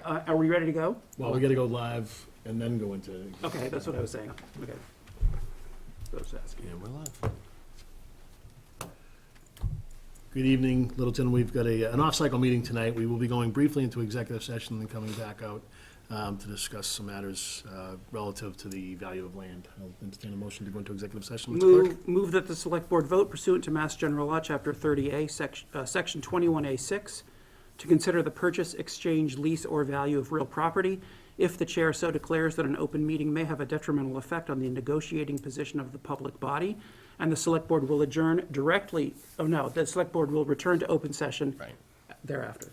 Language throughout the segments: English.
Are we ready to go? Well, we gotta go live and then go into. Okay, that's what I was saying. Okay. So I was asking. Yeah, we're live. Good evening, Littleton. We've got an off-cycle meeting tonight. We will be going briefly into executive session and coming back out to discuss some matters relative to the value of land. I'll entertain a motion to go into executive session, Mr. Clerk. Move that the select board vote pursuant to Mass General Law, Chapter 30A, Section 21A6, to consider the purchase, exchange, lease, or value of real property if the chair so declares that an open meeting may have a detrimental effect on the negotiating position of the public body, and the select board will adjourn directly, the select board will return to open session thereafter.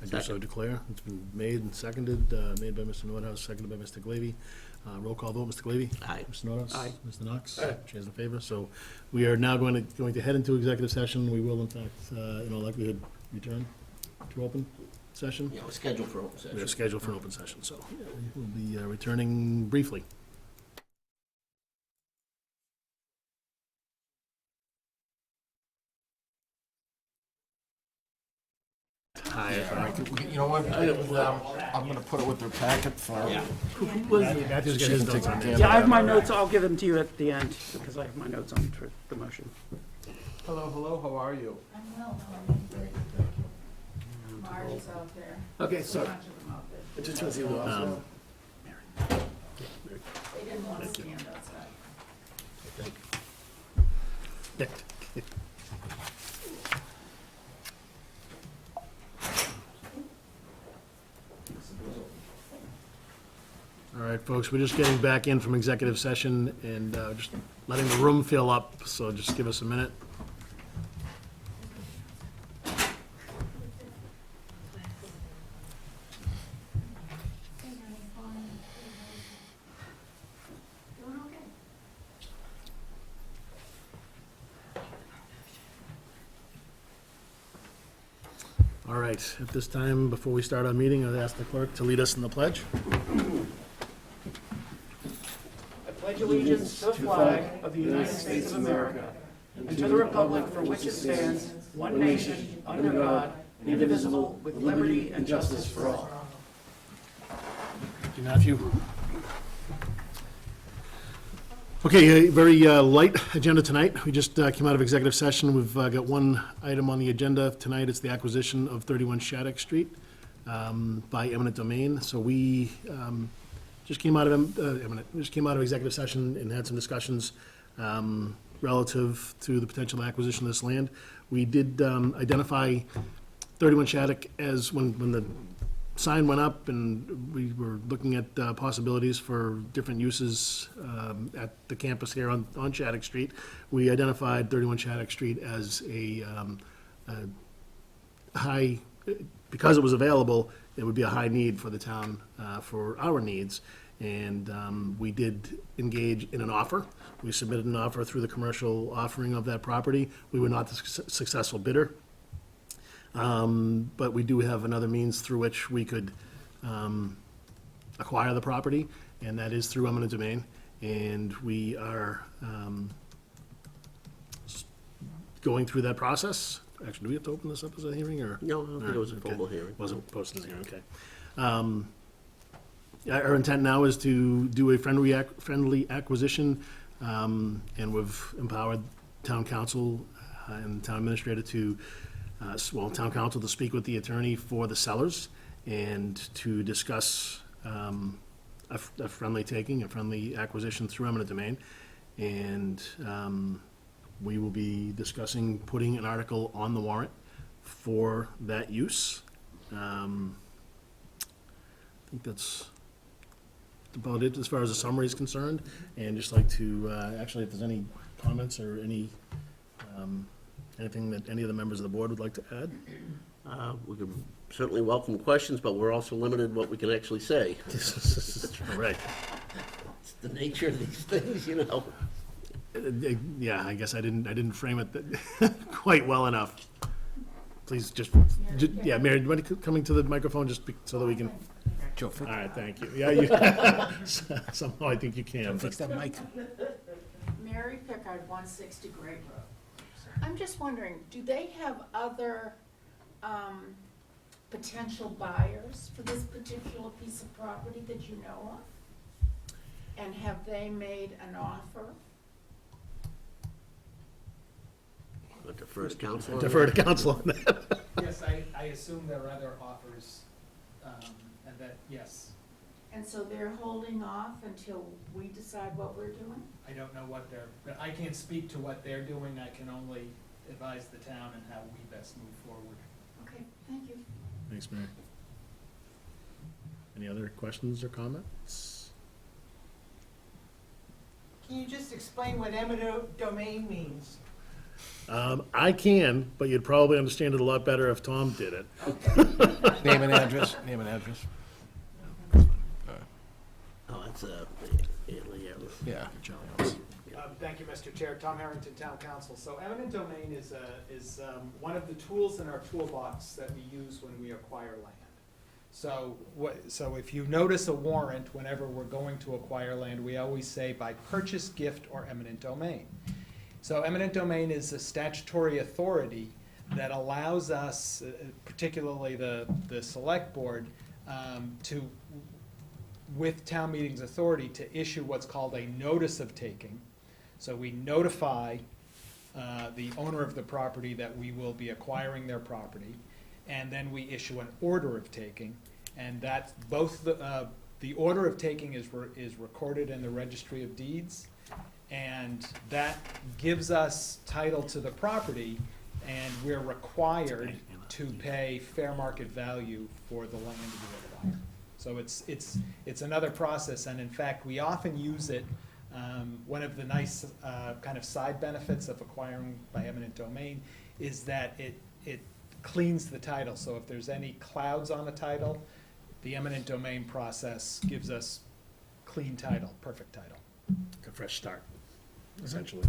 I do so declare. It's been made and seconded, made by Mr. Nordhaus, seconded by Mr. Glavy. Roll call vote, Mr. Glavy? Aye. Mr. Nordhaus? Aye. Mr. Knox? Aye. Chair's in favor. So we are now going to head into executive session. We will, in fact, in all likelihood, return to open session. Yeah, we're scheduled for open We session. are scheduled for an open session, so we'll be returning briefly. Hi. You know what, I'm gonna put it with their packet for. Matthew's got his notes on there. Yeah, I have my notes. I'll give them to you at the end, because I have my notes on for the motion. Hello, how are you? I'm well, Marty's out there. Okay, A so, bunch of them out there. I just want to see what else. They didn't want to stand outside. All right, folks, we're just getting back in from executive session and just letting the room fill up, so just give us a minute. Doing okay. All right, at this time, before we start our meeting, I'd ask the clerk to lead us in the pledge. I pledge allegiance to the flag of the United States of America and to the republic for which it stands, one nation, under God, indivisible, with liberty and justice for all. Thank you, Matthew. Okay, a very light agenda tonight. We just came out of executive session. We've got one item on the agenda tonight. It's the acquisition of 31 Shattuck Street by eminent domain. So we just came out of executive session and had some discussions relative to the potential acquisition of this land. We did identify 31 Shattuck as when the sign went up and we were looking at possibilities for different uses at the campus here on Shattuck Street. We identified 31 Shattuck Street as a high, because it was available, it would be a high need for the town, for our needs. And we did engage in an offer. We submitted an offer through the commercial offering of that property. We were not the successful bidder. But we do have another means through which we could acquire the property, and that is through eminent domain. And we are going through that process. Actually, do we have to open this up as a hearing, or? No, I don't think it was a Okay. formal hearing. Wasn't posted as a hearing, okay. Our intent now is to do a friendly acquisition, and we've empowered town council and town administrator to town council to speak with the attorney for the sellers and to discuss a friendly taking, a friendly acquisition through eminent domain. And we will be discussing putting an article on the warrant for that use. I think that's about it as far as the summary is concerned. And just like to, actually, if there's any comments or anything that any of the members of the board would like to add? We could certainly welcome questions, but we're also limited what we can actually say. Right. It's the nature of these things, you know. Yeah, I guess I didn't frame it quite well enough. Please yeah, Mary, do you mind coming to the microphone just so that we can? Joe, All right, thank you. Yeah, you, somehow I think you can. fix that mic. Mary Pickard, 160 Great Road. I'm just wondering, do they have other potential buyers for this particular piece of property that you know of? And have they made an offer? But the first council. on Defer that? to council on that. Yes, I assume there are other offers, and that, yes, And so they're holding off until we decide what we're doing? I don't know what they're, but I can't speak to what they're doing, I can only advise the town and how we best move forward. Okay, thank you. Thanks, Mary. Any other questions or comments? Can you just explain what eminent domain means? I can, but you'd probably understand it a lot better if Tom did it. Name and address, name and address. Oh, that's, Yeah. Thank you, Mr. Chair. Tom Harrington, Town Council. So eminent domain is one of the tools in our toolbox that we use when we acquire land. So if you notice a warrant, whenever we're going to acquire land, we always say by purchase, gift, or eminent domain. So eminent domain is a statutory authority that allows us, particularly the select board, to, with town meeting's authority, to issue what's called a notice of taking. So we notify the owner of the property that we will be acquiring their property, and then we issue an order of taking, and that's both the order of taking is recorded in the Registry of Deeds, and that gives us title to the property, and we're required to pay fair market value for the land we acquire. So it's another process, and in fact, we often use it. One of the nice kind of side benefits of acquiring by eminent domain is that it cleans the title. So if there's any clouds on the title, the eminent domain process gives us clean title, perfect title. A fresh start, essentially.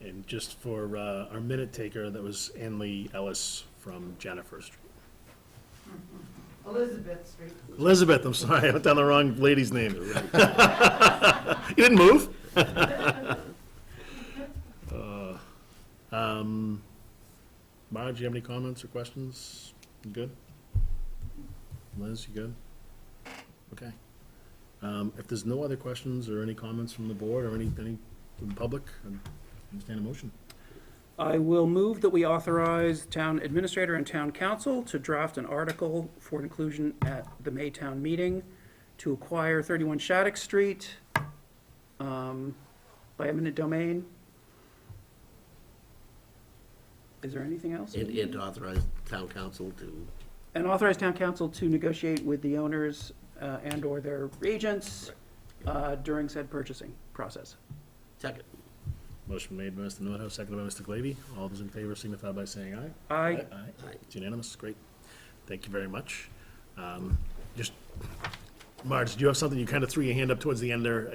And just for our minute taker, that was Anlee Ellis from Jennifer Street. Elizabeth Street. Elizabeth, I'm sorry, I went down the wrong lady's name. You didn't move? Marge, you have any comments or questions? You good? Liz, you good? Okay. If there's no other questions or any comments from the board or any from the public, I understand a motion. I will move that we authorize town administrator and town council to draft an article for inclusion at the Maytown meeting to acquire 31 Shattuck Street by eminent domain. Is there anything else? and to authorize town council to, And authorize town council to negotiate with the owners and/or their agents during said purchasing process. second. Motion made by Mr. Nordhaus, seconded by Mr. Glavy. All those in favor signify by saying aye. Aye. Aye. It's unanimous, great. Thank you very much. Just, Marge, did you have something? You kind of threw your hand up towards the end there.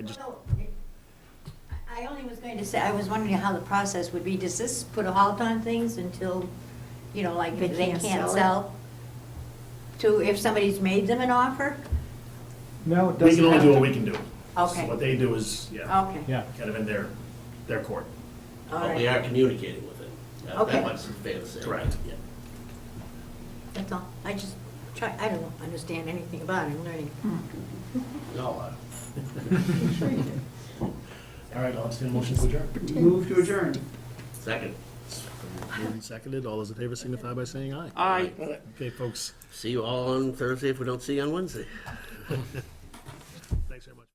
I only was going to say, I was wondering how the process would be. Does this put a halt on things until, like They they can't can't sell it? sell? To, if somebody's made them an offer? No, it We doesn't can only have do to. what we can do. Okay. So what they do is, yeah, Okay, Yeah. kind of in their court. all But we right. are communicating with it. Okay. That much is fair to say. Correct. Yeah. That's all. I just I don't understand anything about it. I'm learning. No, All right, I'll entertain a motion to adjourn. Move to adjourn. second. Moved and seconded. All those in favor signify by saying aye. Aye. Okay, folks, See you all on Thursday if we don't see you on Wednesday. thanks very much.